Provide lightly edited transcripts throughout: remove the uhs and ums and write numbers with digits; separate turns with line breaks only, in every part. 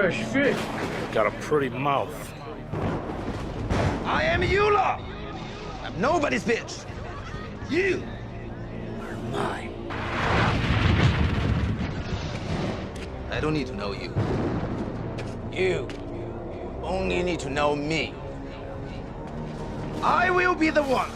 fresh fish.
Got a pretty mouth.
I am Eula. I'm nobody's bitch. You are mine. I don't need to know you. You only need to know me. I will be the one.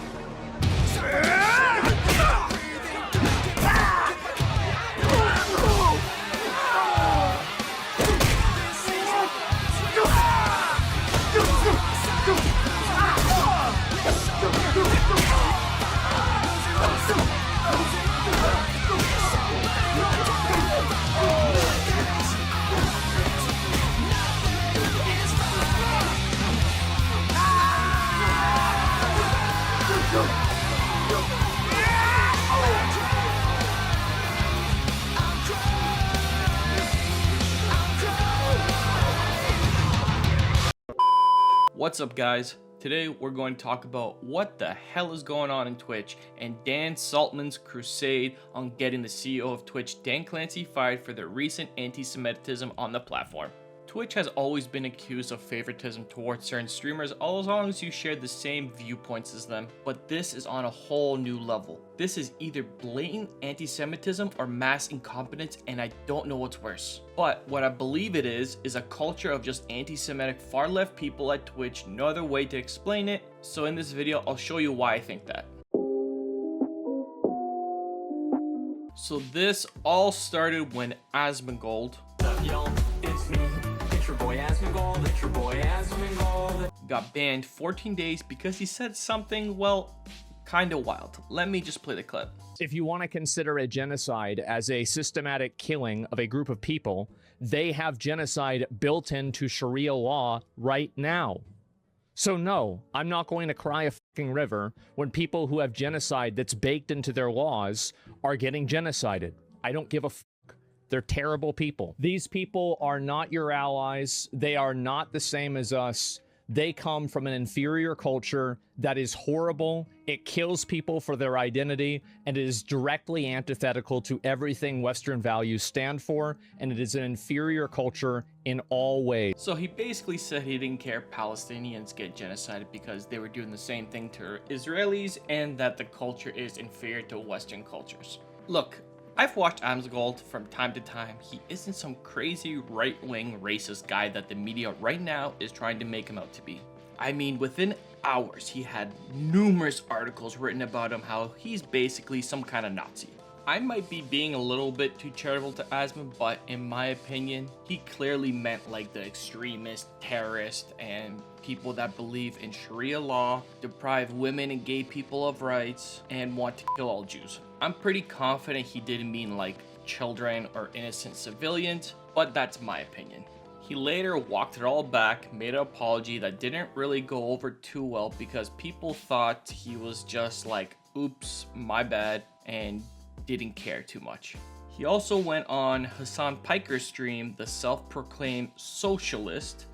What's up, guys? Today we're going to talk about what the hell is going on in Twitch and Dan Saltman's crusade on getting the CEO of Twitch, Dan Clancy, fired for the recent anti-Semitism on the platform. Twitch has always been accused of favoritism towards certain streamers as long as you share the same viewpoints as them, but this is on a whole new level. This is either blatant anti-Semitism or mass incompetence, and I don't know what's worse. But what I believe it is a culture of just anti-Semitic far left people at Twitch, no other way to explain it. So in this video, I'll show you why I think that. So this all started when Asmongold got banned 14 days because he said something, well, kind of wild. Let me just play the clip.
If you want to consider a genocide as a systematic killing of a group of people, they have genocide built into Sharia law right now. So no, I'm not going to cry a fucking river when people who have genocide that's baked into their laws are getting genocided. I don't give a fuck. They're terrible people. These people are not your allies. They are not the same as us. They come from an inferior culture that is horrible. It kills people for their identity, and it is directly antithetical to everything Western values stand for, and it is an inferior culture in all ways.
So he basically said he didn't care Palestinians get genocided because they were doing the same thing to Israelis, and that the culture is inferior to Western cultures. Look, I've watched Asmongold from time to time. He isn't some crazy right-wing racist guy that the media right now is trying to make him out to be. I mean, within hours, he had numerous articles written about him, how he's basically some kind of Nazi. I might be being a little bit too charitable to Asmon, but in my opinion, he clearly meant like the extremist, terrorist, and people that believe in Sharia law, deprive women and gay people of rights, and want to kill all Jews. I'm pretty confident he didn't mean like children or innocent civilians, but that's my opinion. He later walked it all back, made an apology that didn't really go over too well because people thought he was just like, oops, my bad, and didn't care too much. He also went on Hassan Piker's stream, the self-proclaimed socialist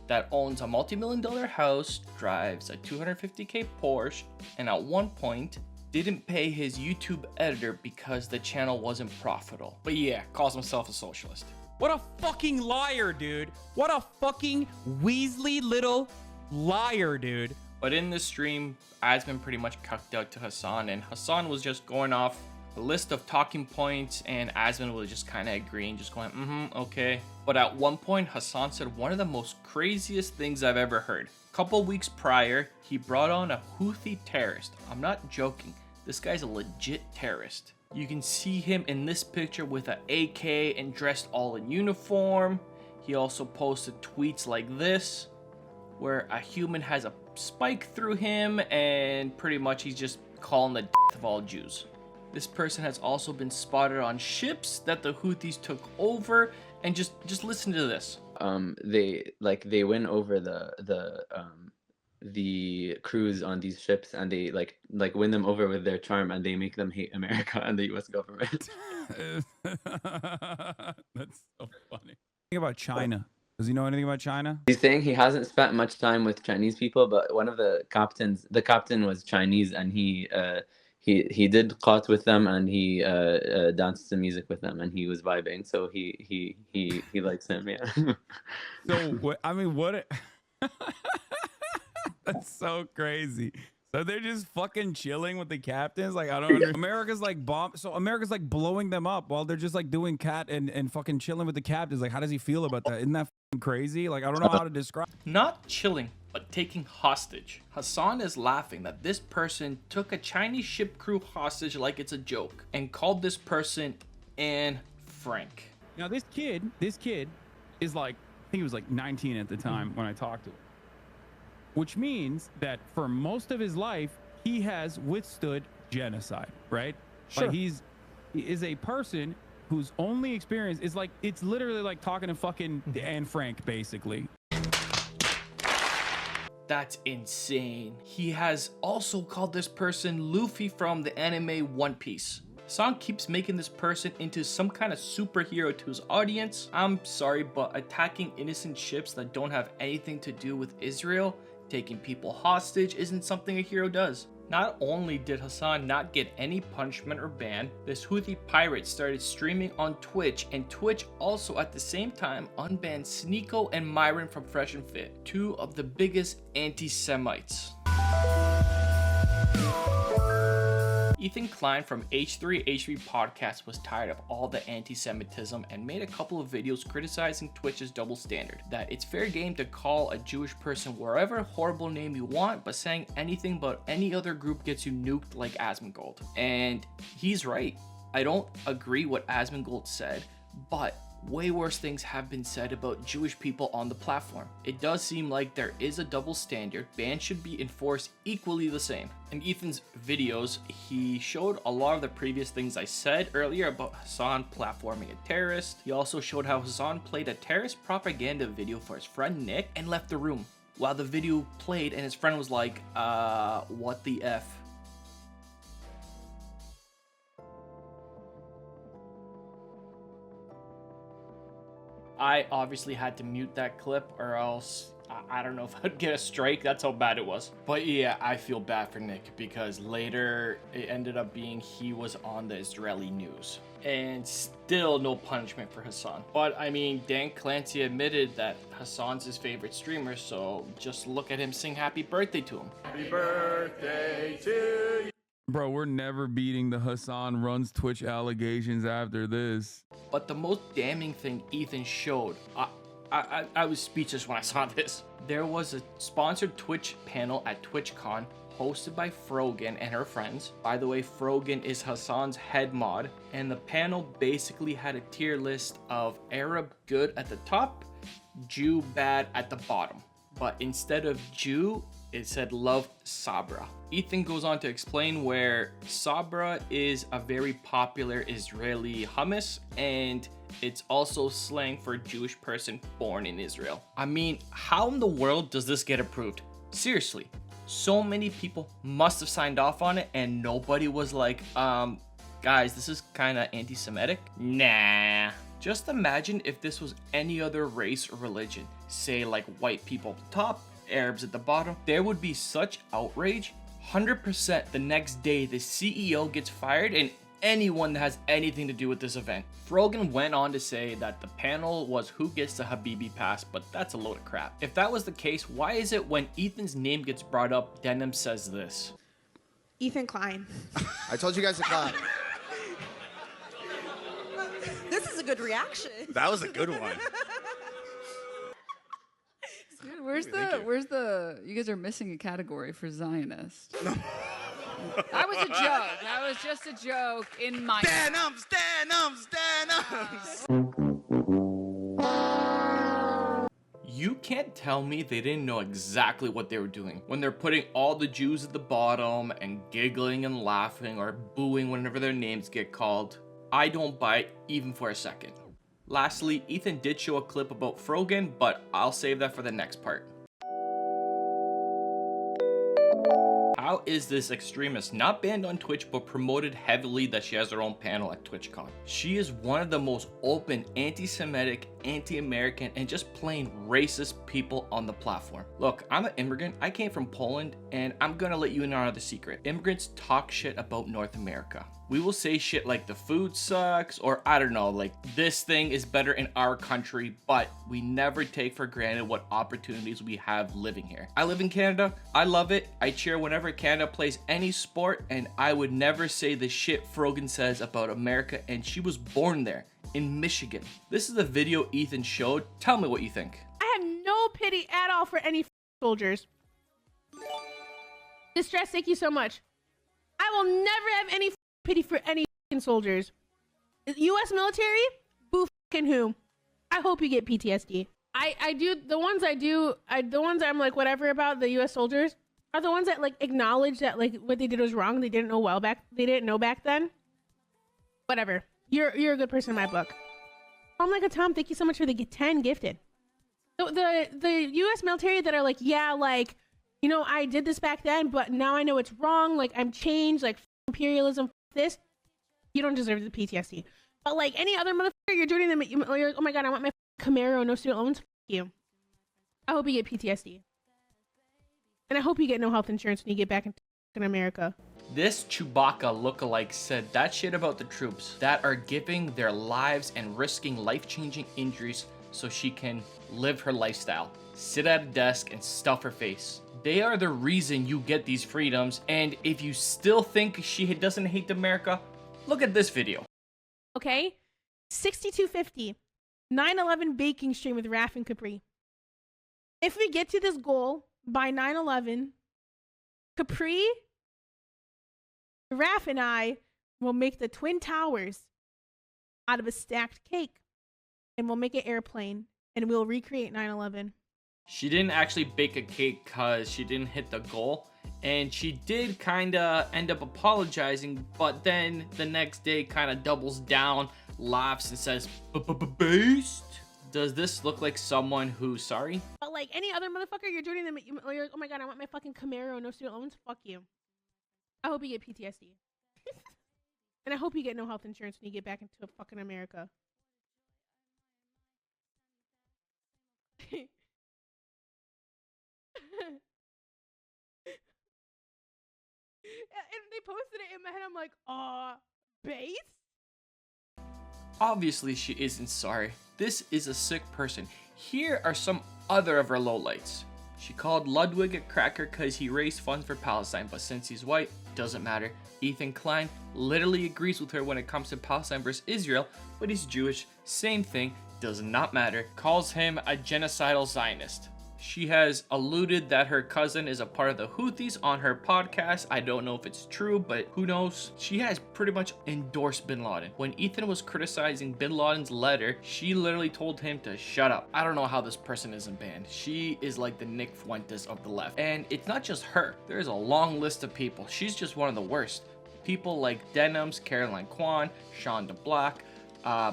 that owns a multi-million-dollar house, drives a 250K Porsche, and at one point didn't pay his YouTube editor because the channel wasn't profitable. But yeah, calls himself a socialist.
What a fucking liar, dude. What a fucking Weasley little liar, dude.
But in this stream, Asmon pretty much cucked out to Hassan, and Hassan was just going off a list of talking points, and Asmon was just kind of agreeing, just going, okay. But at one point, Hassan said one of the most craziest things I've ever heard. A couple weeks prior, he brought on a Houthi terrorist. I'm not joking. This guy's a legit terrorist. You can see him in this picture with an AK and dressed all in uniform. He also posted tweets like this, where a human has a spike through him, and pretty much he's just calling the death of all Jews. This person has also been spotted on ships that the Houthis took over, and just listen to this.
They win over the crews on these ships, and they like win them over with their charm, and they make them hate America and the US government.
That's so funny. Think about China. Does he know anything about China?
He's saying he hasn't spent much time with Chinese people, but one of the captain was Chinese, and he he did qat with them, and he danced to music with them, and he was vibing. So he likes him. Yeah.
So I mean, what? That's so crazy. So they're just fucking chilling with the captains. Like, I don't understand. America's like America's like blowing them up while they're just like doing cat and fucking chilling with the captains. Like, how does he feel about that? Isn't that fucking crazy? Like, I don't know how to describe.
Not chilling, but taking hostage. Hassan is laughing that this person took a Chinese ship crew hostage like it's a joke and called this person Anne Frank.
Now this kid is like, I think he was like 19 at the time when I talked to him. Which means that for most of his life, he has withstood genocide, right?
Sure.
Like he is a person whose only experience is like, it's literally like talking to fucking Anne Frank, basically.
That's insane. He has also called this person Luffy from the anime One Piece. Hassan keeps making this person into some kind of superhero to his audience. I'm sorry, but attacking innocent ships that don't have anything to do with Israel, taking people hostage, isn't something a hero does. Not only did Hassan not get any punishment or ban, this Houthi pirate started streaming on Twitch, and Twitch also at the same time unbanned Sneeko and Myron from Fresh and Fit, two of the biggest anti-Semites. Ethan Klein from H3H3 Podcast was tired of all the anti-Semitism and made a couple of videos criticizing Twitch's double standard. That it's fair game to call a Jewish person wherever horrible name you want, but saying anything about any other group gets you nuked like Asmongold. And he's right. I don't agree what Asmongold said, but way worse things have been said about Jewish people on the platform. It does seem like there is a double standard. Bans should be enforced equally the same. In Ethan's videos, he showed a lot of the previous things I said earlier about Hassan platforming a terrorist. He also showed how Hassan played a terrorist propaganda video for his friend Nick and left the room while the video played, and his friend was like, what the F? I obviously had to mute that clip or else I don't know if I'd get a strike. That's how bad it was. But yeah, I feel bad for Nick because later it ended up being he was on the Israeli news. And still no punishment for Hassan. But I mean, Dan Clancy admitted that Hassan's his favorite streamer, so just look at him sing happy birthday to him.
Happy birthday to you.
Bro, we're never beating the Hassan runs Twitch allegations after this.
But the most damning thing Ethan showed, I was speechless when I saw this. There was a sponsored Twitch panel at TwitchCon hosted by Frogan and her friends. By the way, Frogan is Hassan's head mod, and the panel basically had a tier list of Arab good at the top, Jew bad at the bottom. But instead of Jew, it said love Sabra. Ethan goes on to explain where Sabra is a very popular Israeli hummus, and it's also slang for a Jewish person born in Israel. I mean, how in the world does this get approved? Seriously, so many people must have signed off on it and nobody was like, guys, this is kind of anti-Semitic. Nah. Just imagine if this was any other race or religion, say like white people at the top, Arabs at the bottom. There would be such outrage. 100% the next day the CEO gets fired and anyone that has anything to do with this event. Frogan went on to say that the panel was who gets the Habibi pass, but that's a load of crap. If that was the case, why is it when Ethan's name gets brought up, Denim says this?
Ethan Klein.
I told you guys to clap.
This is a good reaction.
That was a good one.
Dude, where's the you guys are missing a category for Zionist. That was a joke. That was just a joke in my
Stand-ums.
You can't tell me they didn't know exactly what they were doing when they're putting all the Jews at the bottom and giggling and laughing or booing whenever their names get called. I don't buy it even for a second. Lastly, Ethan did show a clip about Frogan, but I'll save that for the next part. How is this extremist not banned on Twitch but promoted heavily that she has her own panel at TwitchCon? She is one of the most open anti-Semitic anti-American and just plain racist people on the platform. Look, I'm an immigrant. I came from Poland, and I'm gonna let you in on the secret. Immigrants talk shit about North America. We will say shit like the food sucks, or I don't know, like this thing is better in our country, but we never take for granted what opportunities we have living here. I live in Canada. I love it. I cheer whenever Canada plays any sport, and I would never say the shit Frogan says about America, and she was born there in Michigan. This is the video Ethan showed. Tell me what you think.
I have no pity at all for any soldiers. Distress, thank you so much. I will never have any pity for any soldiers. U.S. military? Boo fucking who? I hope you get PTSD. I do, the ones I'm like whatever about the U.S. soldiers are the ones that like acknowledge that like what they did was wrong. They didn't know back then. Whatever. You're a good person in my book. Oh my god, Tom, thank you so much for the 10 gifted. The U.S. military that are like, yeah, like, you know, I did this back then, but now I know it's wrong. Like, I'm changed. Like, imperialism, this. You don't deserve the PTSD. But like any other motherfucker, you're joining them. You're, oh my god, I want my Camaro, no student loans. Fuck you. I hope you get PTSD. And I hope you get no health insurance when you get back in America.
This Chewbacca lookalike said that shit about the troops that are giving their lives and risking life-changing injuries so she can live her lifestyle, sit at a desk and stuff her face. They are the reason you get these freedoms, and if you still think she doesn't hate America, look at this video.
Okay, 6250, 9/11 baking stream with Raf and Capri. If we get to this goal by 9/11, Capri, Raf, and I will make the Twin Towers out of a stacked cake, and we'll make an airplane, and we'll recreate 9/11.
She didn't actually bake a cake because she didn't hit the goal, and she did kind of end up apologizing, but then the next day kind of doubles down, laughs, and says, "Based." Does this look like someone who's sorry?
But like any other motherfucker, you're joining them. You're like, oh my god, I want my fucking Camaro, no student loans. Fuck you. I hope you get PTSD. And I hope you get no health insurance when you get back into fucking America. And they posted it in my head. I'm like, base?
Obviously, she isn't sorry. This is a sick person. Here are some other of her lowlights. She called Ludwig a cracker because he raised funds for Palestine, but since he's white, doesn't matter. Ethan Klein literally agrees with her when it comes to Palestine versus Israel, but he's Jewish, same thing, does not matter. Calls him a genocidal Zionist. She has alluded that her cousin is a part of the Houthis on her podcast. I don't know if it's true, but who knows? She has pretty much endorsed bin Laden. When Ethan was criticizing bin Laden's letter, she literally told him to shut up. I don't know how this person isn't banned. She is like the Nick Fuentes of the left. And it's not just her. There's a long list of people. She's just one of the worst. People like Denims, Caroline Kwan, Sean DeBlack,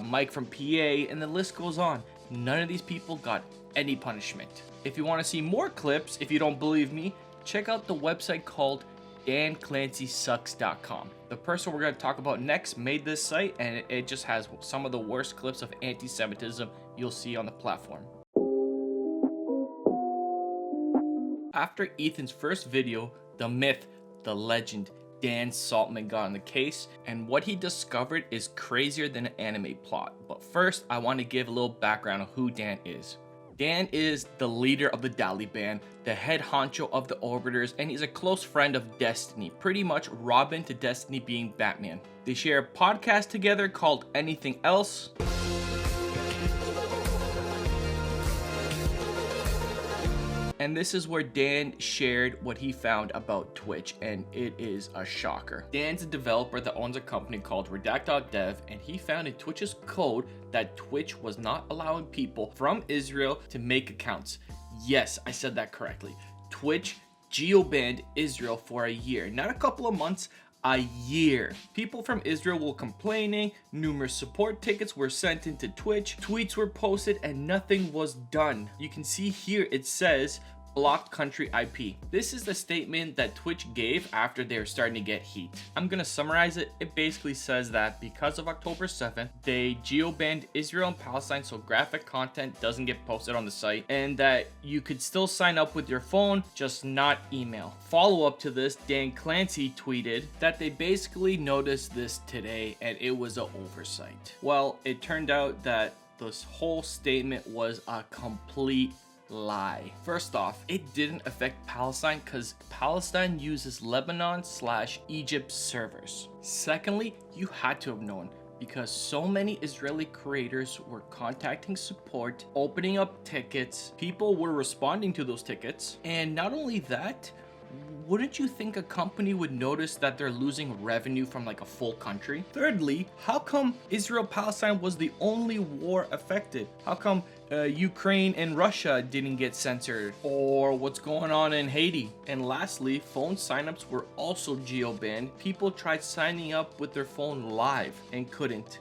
Mike from PA, and the list goes on. None of these people got any punishment. If you want to see more clips, if you don't believe me, check out the website called danclancysucks.com. The person we're going to talk about next made this site, and it just has some of the worst clips of anti-Semitism you'll see on the platform. After Ethan's first video, the myth, the legend, Dan Saltman got on the case, and what he discovered is crazier than an anime plot. But first, I want to give a little background on who Dan is. Dan is the leader of the Dali band, the head honcho of the Orbiters, and he's a close friend of Destiny, pretty much Robin to Destiny being Batman. They share a podcast together called Anything Else. And this is where Dan shared what he found about Twitch, and it is a shocker. Dan's a developer that owns a company called Redact.dev, and he found in Twitch's code that Twitch was not allowing people from Israel to make accounts. Yes, I said that correctly. Twitch geo-banned Israel for a year, not a couple of months, a year. People from Israel were complaining, numerous support tickets were sent into Twitch, tweets were posted, and nothing was done. You can see here it says, blocked country IP. This is the statement that Twitch gave after they were starting to get heat. I'm gonna summarize it. It basically says that because of October 7th, they geo-banned Israel and Palestine so graphic content doesn't get posted on the site, and that you could still sign up with your phone, just not email. Follow up to this, Dan Clancy tweeted that they basically noticed this today and it was an oversight. Well, it turned out that this whole statement was a complete lie. First off, it didn't affect Palestine because Palestine uses Lebanon/Egypt servers. Secondly, you had to have known because so many Israeli creators were contacting support, opening up tickets, people were responding to those tickets, and not only that, wouldn't you think a company would notice that they're losing revenue from like a full country? Thirdly, how come Israel-Palestine was the only war affected? How come Ukraine and Russia didn't get censored? Or what's going on in Haiti? And lastly, phone signups were also geo-banned. People tried signing up with their phone live and couldn't.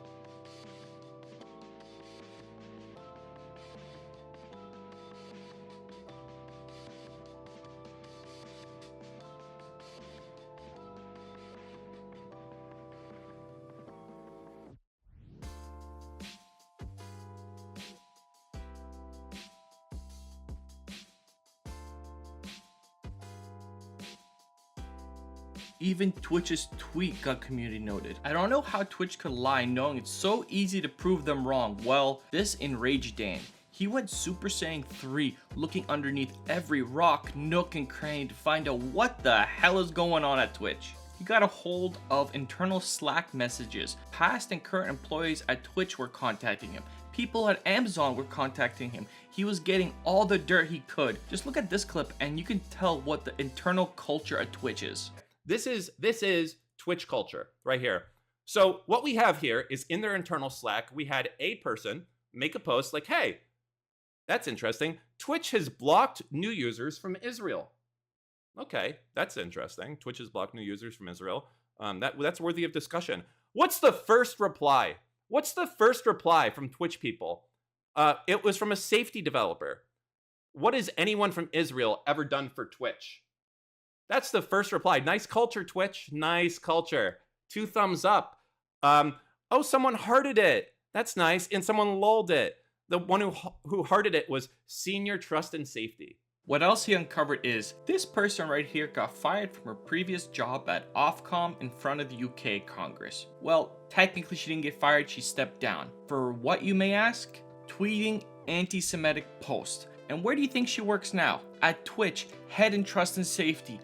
Even Twitch's tweet got community noted. I don't know how Twitch could lie knowing it's so easy to prove them wrong. Well, this enraged Dan. He went Super Saiyan 3, looking underneath every rock, nook, and cranny to find out what the hell is going on at Twitch. He got a hold of internal Slack messages. Past and current employees at Twitch were contacting him. People at Amazon were contacting him. He was getting all the dirt he could. Just look at this clip and you can tell what the internal culture at Twitch is.
This is Twitch culture right here. So what we have here is in their internal Slack, we had a person make a post like, hey, that's interesting. Twitch has blocked new users from Israel. Okay, that's interesting. Twitch has blocked new users from Israel. That's worthy of discussion. What's the first reply? What's the first reply from Twitch people? It was from a safety developer. What has anyone from Israel ever done for Twitch? That's the first reply. Nice culture, Twitch. Nice culture. 2 thumbs up. Oh, someone hearted it. That's nice. And someone lulled it. The one who hearted it was Senior Trust and Safety.
What else he uncovered is this person right here got fired from her previous job at Ofcom in front of the UK Congress. Well, technically she didn't get fired, she stepped down. For what, you may ask? Tweeting anti-Semitic posts. And where do you think she works now? At Twitch, Head in Trust and Safety.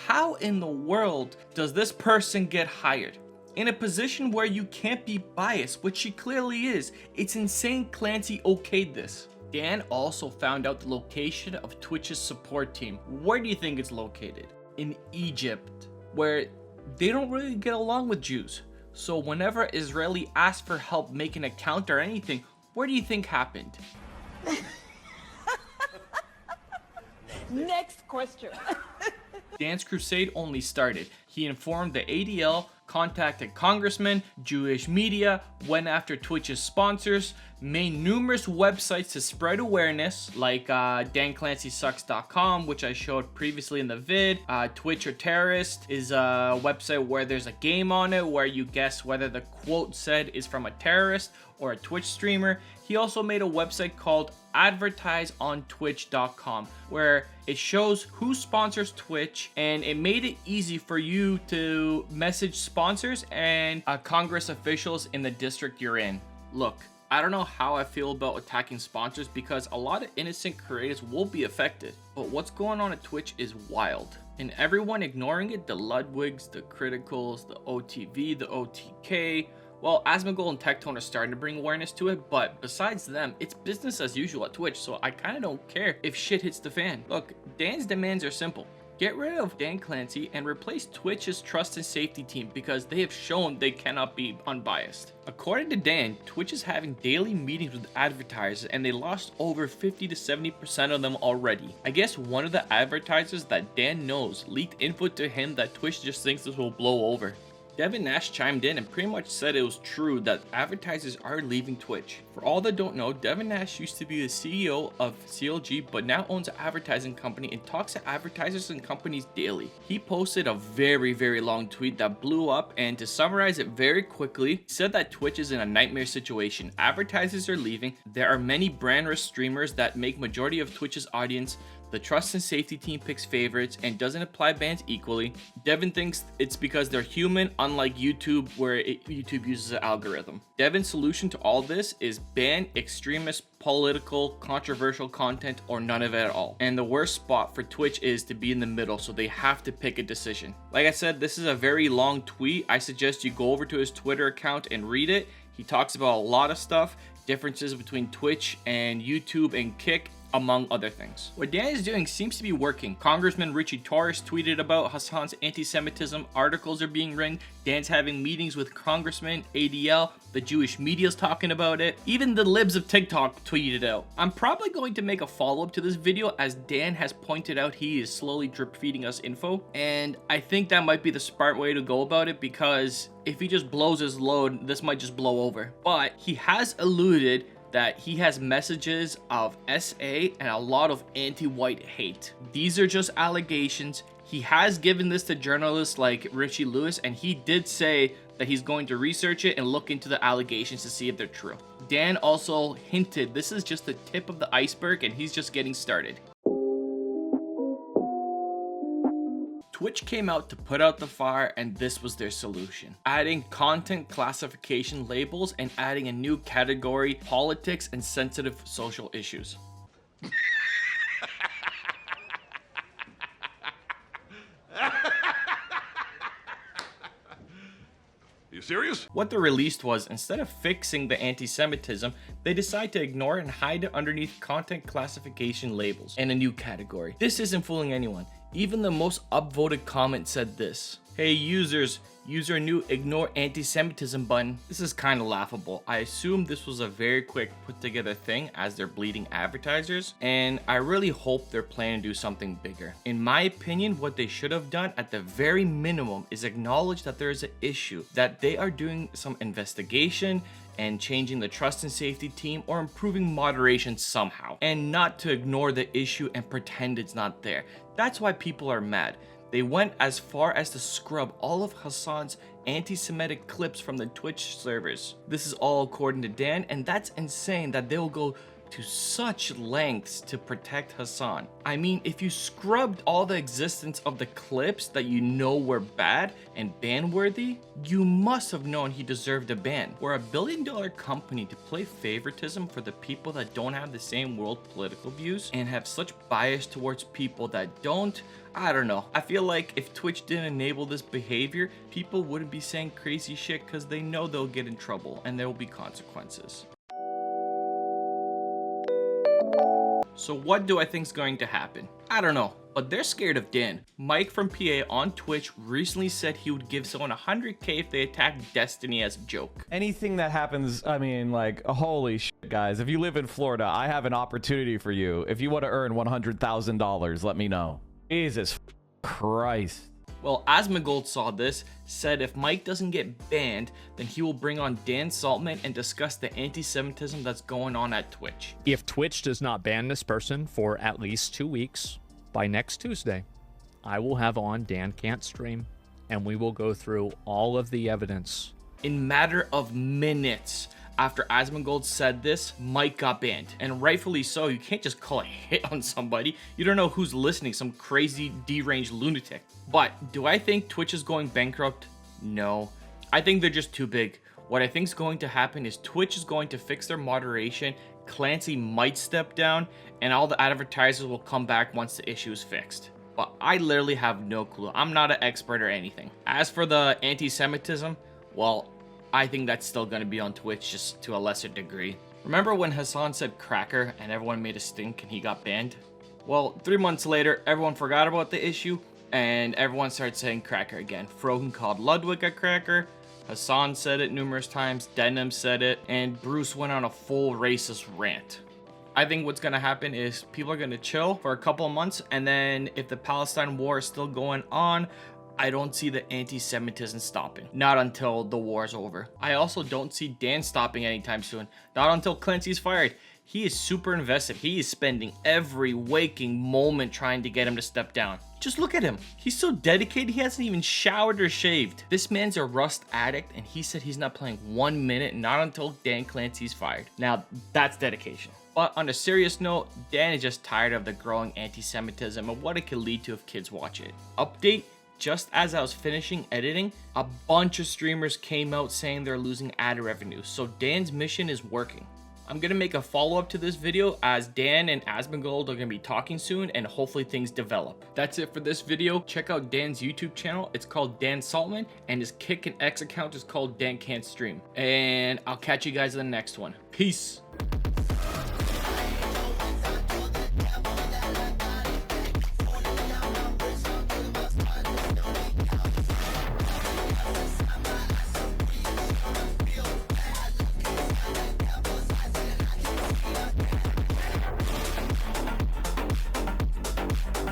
How in the world does this person get hired? In a position where you can't be biased, which she clearly is. It's insane Clancy okayed this. Dan also found out the location of Twitch's support team. Where do you think it's located? In Egypt, where they don't really get along with Jews. So whenever Israeli asked for help making an account or anything, where do you think happened?
Next question.
Dan's crusade only started. He informed the ADL, contacted congressmen, Jewish media, went after Twitch's sponsors, made numerous websites to spread awareness, like DanClancySucks.com, which I showed previously in the vid. Twitch or Terrorist is a website where there's a game on it where you guess whether the quote said is from a terrorist or a Twitch streamer. He also made a website called advertiseontwitch.com where it shows who sponsors Twitch, and it made it easy for you to message sponsors and Congress officials in the district you're in. Look, I don't know how I feel about attacking sponsors because a lot of innocent creators will be affected, but what's going on at Twitch is wild. And everyone ignoring it, the Ludwigs, the Criticals, the OTV, the OTK, well, Asmongold and Tectone are starting to bring awareness to it, but besides them, it's business as usual at Twitch, so I kind of don't care if shit hits the fan. Look, Dan's demands are simple. Get rid of Dan Clancy and replace Twitch's trust and safety team because they have shown they cannot be unbiased. According to Dan, Twitch is having daily meetings with advertisers and they lost over 50 to 70% of them already. I guess one of the advertisers that Dan knows leaked input to him that Twitch just thinks this will blow over. Devin Nash chimed in and pretty much said it was true that advertisers are leaving Twitch. For all that don't know, Devin Nash used to be the CEO of CLG, but now owns an advertising company and talks to advertisers and companies daily. He posted a very long tweet that blew up, and to summarize it very quickly, he said that Twitch is in a nightmare situation. Advertisers are leaving. There are many brand risk streamers that make majority of Twitch's audience. The trust and safety team picks favorites and doesn't apply bans equally. Devin thinks it's because they're human, unlike YouTube, where YouTube uses an algorithm. Devin's solution to all this is ban extremist, political, controversial content, or none of it at all. And the worst spot for Twitch is to be in the middle, so they have to pick a decision. Like I said, this is a very long tweet. I suggest you go over to his Twitter account and read it. He talks about a lot of stuff, differences between Twitch and YouTube and Kick, among other things. What Dan is doing seems to be working. Congressman Richie Torres tweeted about Hassan's anti-Semitism. Articles are being written. Dan's having meetings with Congressman, ADL. The Jewish media's talking about it. Even the libs of TikTok tweeted out. I'm probably going to make a follow-up to this video, as Dan has pointed out he is slowly drip feeding us info, and I think that might be the smart way to go about it, because if he just blows his load, this might just blow over. But he has alluded that he has messages of SA and a lot of anti-white hate. These are just allegations. He has given this to journalists like Richie Lewis, and he did say that he's going to research it and look into the allegations to see if they're true. Dan also hinted this is just the tip of the iceberg and he's just getting started. Twitch came out to put out the fire, and this was their solution. Adding content classification labels and adding a new category, politics and sensitive social issues.
You serious?
What the release was, instead of fixing the anti-Semitism, they decide to ignore and hide it underneath content classification labels and a new category. This isn't fooling anyone. Even the most upvoted comment said this: "Hey users, use our new ignore anti-Semitism button." This is kind of laughable. I assume this was a very quick put together thing, as they're bleeding advertisers, and I really hope they're planning to do something bigger. In my opinion, what they should have done at the very minimum is acknowledge that there is an issue, that they are doing some investigation and changing the trust and safety team or improving moderation somehow, and not to ignore the issue and pretend it's not there. That's why people are mad. They went as far as to scrub all of Hassan's anti-Semitic clips from the Twitch servers. This is all according to Dan, and that's insane that they'll go to such lengths to protect Hassan. I mean, if you scrubbed all the existence of the clips that you know were bad and ban-worthy, you must have known he deserved a ban. We're a billion-dollar company to play favoritism for the people that don't have the same world political views and have such bias towards people that don't. I don't know. I feel like if Twitch didn't enable this behavior, people wouldn't be saying crazy shit because they know they'll get in trouble and there will be consequences. So what do I think is going to happen? I don't know, but they're scared of Dan. Mike from PA on Twitch recently said he would give someone 100K if they attacked Destiny as a joke.
Anything that happens, I mean, like, holy shit, guys. If you live in Florida, I have an opportunity for you. If you want to earn $100,000, let me know. Jesus Christ.
Well, Asmongold saw this, said if Mike doesn't get banned, then he will bring on Dan Saltman and discuss the anti-Semitism that's going on at Twitch.
If Twitch does not ban this person for at least 2 weeks, by next Tuesday, I will have on Dan Can't Stream, and we will go through all of the evidence.
In matter of minutes after Asmongold said this, Mike got banned, and rightfully so. You can't just call a hit on somebody. You don't know who's listening, some crazy deranged lunatic. But do I think Twitch is going bankrupt? No. I think they're just too big. What I think is going to happen is Twitch is going to fix their moderation, Clancy might step down, and all the advertisers will come back once the issue is fixed. But I literally have no clue. I'm not an expert or anything. As for the anti-Semitism, well, I think that's still going to be on Twitch, just to a lesser degree. Remember when Hassan said cracker and everyone made a stink and he got banned? Well, 3 months later, everyone forgot about the issue and everyone started saying cracker again. Frogan called Ludwig a cracker, Hassan said it numerous times, Denim said it, and Bruce went on a full racist rant. I think what's going to happen is people are going to chill for a couple of months, and then if the Palestine war is still going on, I don't see the anti-Semitism stopping. Not until the war's over. I also don't see Dan stopping anytime soon. Not until Clancy's fired. He is super invested. He is spending every waking moment trying to get him to step down. Just look at him. He's so dedicated, he hasn't even showered or shaved. This man's a Rust addict, and he said he's not playing 1 minute, not until Dan Clancy's fired. Now, that's dedication. But on a serious note, Dan is just tired of the growing anti-Semitism and what it could lead to if kids watch it. Update, just as I was finishing editing, a bunch of streamers came out saying they're losing ad revenue, so Dan's mission is working. I'm gonna make a follow-up to this video as Dan and Asmongold are gonna be talking soon and hopefully things develop. That's it for this video. Check out Dan's YouTube channel. It's called Dan Saltman and his Kick and X account is called Dan Can't Stream. And I'll catch you guys in the next one. Peace.